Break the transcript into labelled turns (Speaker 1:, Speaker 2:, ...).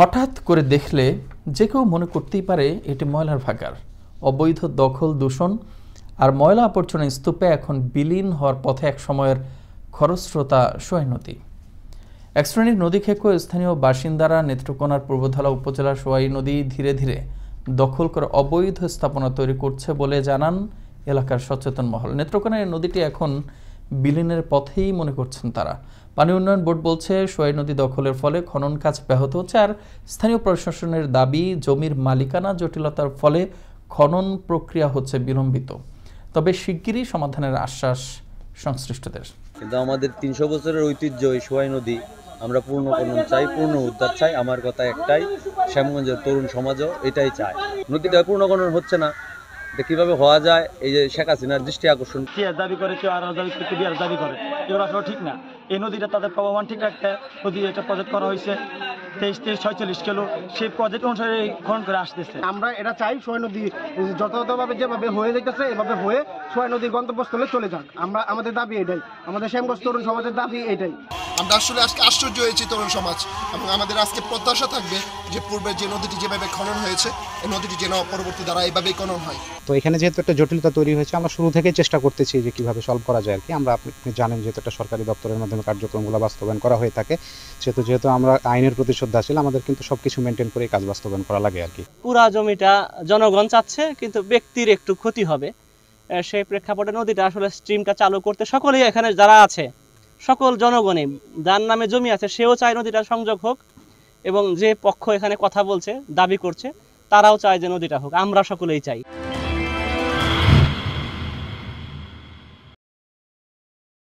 Speaker 1: হঠাৎ করে দেখলে যে কেউ মনে করতেই পারে এটি ময়লার ভাগাড়। অবৈধ দখল, দূষণ আর ময়লা আবর্জনা স্তূপে এখন বিলীন হওয়ার পথে এক সময়ের খরস্রোতা সোয়াই নদী। এক শ্রেণীর নদী খেকো স্থানীয় বাসিন্দারা নেত্রকোনার পূর্বধলা উপজেলার সোয়াই নদী ধীরে ধীরে দখল করে অবৈধ স্থাপনা তৈরি করছে বলে জানান এলাকার সচেতন মহল। নেত্রকোনার এই নদীটি এখন বিলীনের পথেই মনে করছেন তারা। পানি উন্নয়ন বোর্ড বলছে সোয়াই নদী দখলের ফলে খনন কাজ ব্যাহত হচ্ছে, আর স্থানীয় প্রশাসনের দাবি জমির মালিকানা জটিলতার ফলে খনন প্রক্রিয়া হচ্ছে বিলম্বিত। তবে শিগগিরই সমাধানের আশ্বাস সংশ্লিষ্টদের।
Speaker 2: কিন্তু আমাদের ৩০০ বছরের ঐতিহ্য এই সোয়াই নদী আমরা পূর্ণ খনন চাই, পূর্ণ উদ্ধার চাই। আমার কথা একটাই, শ্যামগঞ্জের তরুণ সমাজও এটাই চায়। নদীটা পূর্ণ খনন হচ্ছে না, এটা কিভাবে হওয়া যায়? এই যে শেখ হাসিনার দৃষ্টি আকর্ষণ
Speaker 3: দাবি করে, কেউ আর দাবি করতে বিয়ার দাবি করে, এগুলো আসলে ঠিক না। এই নদীটা তাদের প্রবাহমান ঠিক রাখতে নদী একটা প্রজেক্ট করা হয়েছে 23-46 কিলো, সেই প্রজেক্ট অনুসারে খনন করে আসতেছে।
Speaker 4: আমরা এটা চাই সোয়াই নদী যথাযথভাবে যেভাবে হয়ে যাইতেছে এভাবে হয়ে সোয়াই নদীর গন্তব্যস্থলে চলে যাক। আমাদের দাবি এটাই, আমাদের শ্যামগঞ্জ তরুণ সমাজের দাবি এটাই।
Speaker 5: আমরা আসলে আজকে আশ্চর্য হয়েছি তরুণ সমাজ, এবং আমাদের আজকে প্রত্যাশা থাকবে যে পূর্বে যে নদীটি যেভাবে খনন হয়েছে এই নদীটি যেন পরবর্তী দ্বারা এইভাবেই খনন হয়।
Speaker 6: তো এখানে যেহেতু একটা জটিলতা তৈরি হয়েছে, আমরা শুরু থেকেই চেষ্টা করতেছি যে কিভাবে সলভ করা যায় আর কি। আমরা, আপনি জানেন, যেহেতু একটা সরকারি দপ্তরের মাধ্যমে কার্যক্রমগুলো বাস্তবায়ন করা হয়ে থাকে, যেহেতু আমরা আইনের প্রতি শ্রদ্ধাশীল, আমাদের কিন্তু সবকিছু মেনটেন করে কাজ বাস্তবায়ন করা লাগে আর কি।
Speaker 7: পুরা জমিটা জনগণ চাচ্ছে, কিন্তু ব্যক্তির একটু ক্ষতি হবে, সেই প্রেক্ষাপটে নদীটা আসলে স্ট্রিমটা চালু করতে সকলেই এখানে যারা আছে সকল জনগণই, যার নামে জমি আছে সেও চায় নদীটা সংযোগ হোক, এবং যে পক্ষ এখানে কথা বলছে দাবি করছে তারাও চায় যে নদীটা হোক, আমরা সকলেই চাই।